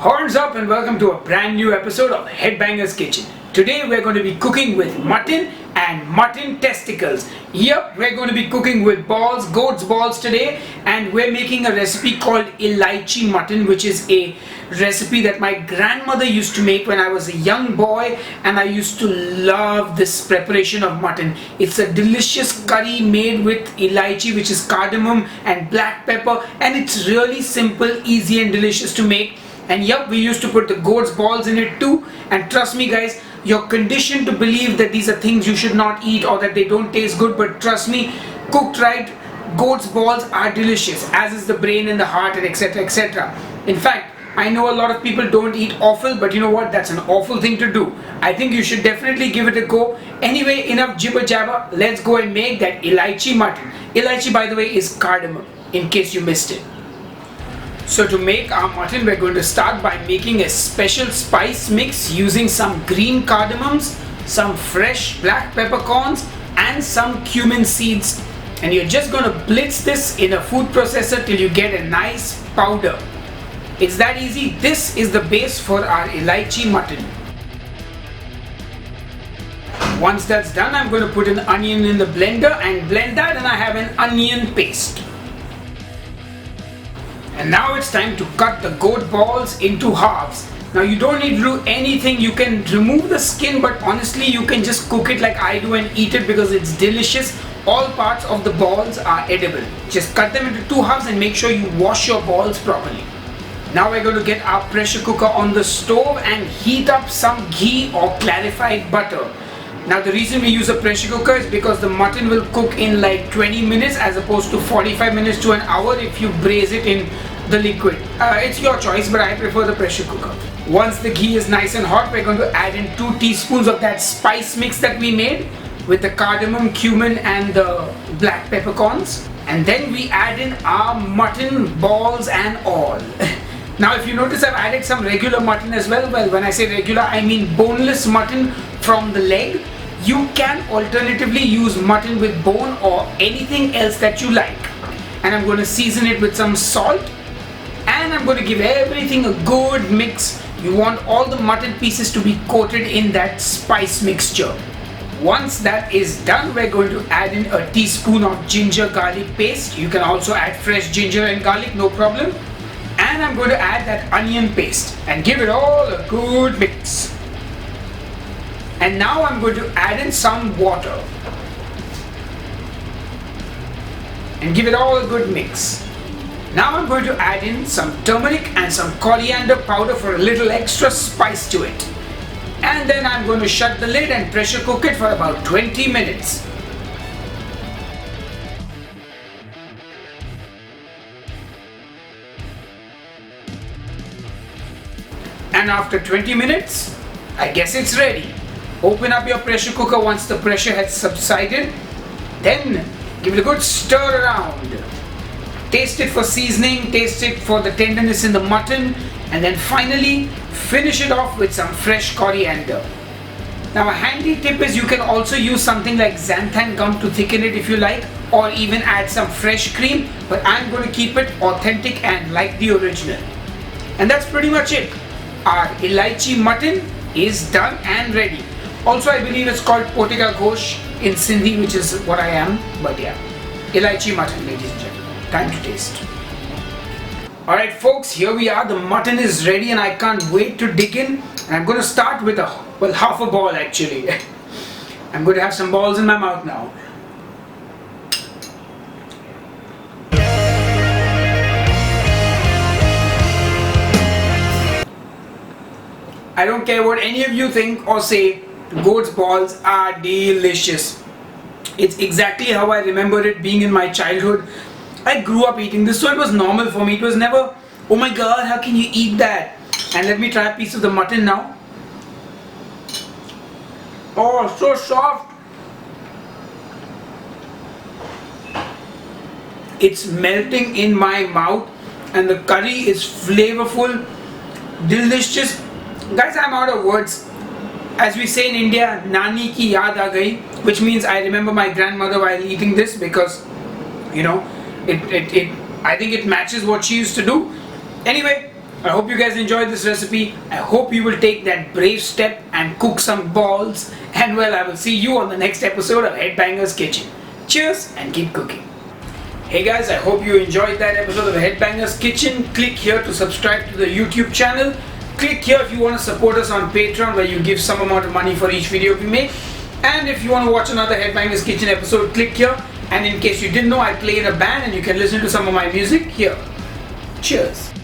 Horns up and welcome to a brand new episode of Headbanger's Kitchen. Today we're going to be cooking with mutton and mutton testicles. Yep, we're going to be cooking with balls, goat's balls today, and we're making a recipe called Elaichi Mutton, which is a recipe that my grandmother used to make when I was a young boy, and I used to love this preparation of mutton. It's a delicious curry made with elaichi, which is cardamom and black pepper, and it's really simple, easy and delicious to make. And yep, we used to put the goat's balls in it too, and trust me guys, you're conditioned to believe that these are things you should not eat or that they don't taste good, but trust me, cooked right, goat's balls are delicious, as is the brain and the heart and etc, etc. In fact, I know a lot of people don't eat offal, but you know what, that's an awful thing to do. I think you should definitely give it a go. Anyway, enough jibber jabber, let's go and make that elaichi mutton. Elaichi, by the way, is cardamom, in case you missed it. So to make our mutton, we're going to start by making a special spice mix using some green cardamoms, some fresh black peppercorns and some cumin seeds. And you're just going to blitz this in a food processor till you get a nice powder. It's that easy. This is the base for our elaichi mutton. Once that's done, I'm going to put an onion in the blender and blend that, and I have an onion paste. And now it's time to cut the goat balls into halves. Now you don't need to do anything, you can remove the skin, but honestly you can just cook it like I do and eat it because it's delicious. All parts of the balls are edible. Just cut them into two halves and make sure you wash your balls properly. Now we're going to get our pressure cooker on the stove and heat up some ghee or clarified butter. Now the reason we use a pressure cooker is because the mutton will cook in like 20 minutes as opposed to 45 minutes to an hour if you braise it in the liquid. It's your choice, but I prefer the pressure cooker. Once the ghee is nice and hot, we're going to add in 2 teaspoons of that spice mix that we made with the cardamom, cumin and the black peppercorns. And then we add in our mutton balls and all. Now if you notice, I've added some regular mutton as well. Well, when I say regular, I mean boneless mutton from the leg. You can alternatively use mutton with bone or anything else that you like. And I'm going to season it with some salt. And I'm going to give everything a good mix. You want all the mutton pieces to be coated in that spice mixture. Once that is done, we're going to add in a teaspoon of ginger garlic paste. You can also add fresh ginger and garlic, no problem. And I'm going to add that onion paste and give it all a good mix. And now I'm going to add in some water and give it all a good mix. Now I'm going to add in some turmeric and some coriander powder for a little extra spice to it. And then I'm going to shut the lid and pressure cook it for about 20 minutes. And after 20 minutes, I guess it's ready. Open up your pressure cooker once the pressure has subsided. Then give it a good stir around. Taste it for seasoning, taste it for the tenderness in the mutton, and then finally finish it off with some fresh coriander. Now a handy tip is you can also use something like xanthan gum to thicken it if you like, or even add some fresh cream, but I'm going to keep it authentic and like the original. And that's pretty much it. Our elaichi mutton is done and ready. Also, I believe it's called Fote Gosht in Sindhi, which is what I am, but yeah. Elaichi mutton, ladies and gentlemen. Time to taste. Alright folks, here we are. The mutton is ready and I can't wait to dig in. And I'm going to start with half a ball actually. I'm going to have some balls in my mouth now. I don't care what any of you think or say, goat's balls are delicious. It's exactly how I remember it being in my childhood. I grew up eating this, so it was normal for me. It was never, oh my god, how can you eat that? And let me try a piece of the mutton now. Oh, so soft. It's melting in my mouth and the curry is flavorful, delicious. Guys, I'm out of words. As we say in India, Nani ki yaad aa gayi, which means I remember my grandmother while eating this because, you know, I think it matches what she used to do. Anyway, I hope you guys enjoyed this recipe. I hope you will take that brave step and cook some balls. And well, I will see you on the next episode of Headbangers Kitchen. Cheers and keep cooking. Hey guys, I hope you enjoyed that episode of Headbangers Kitchen. Click here to subscribe to the YouTube channel. Click here if you want to support us on Patreon, where you give some amount of money for each video we make. And if you want to watch another Headbangers Kitchen episode, click here. And in case you didn't know, I play in a band and you can listen to some of my music here. Cheers.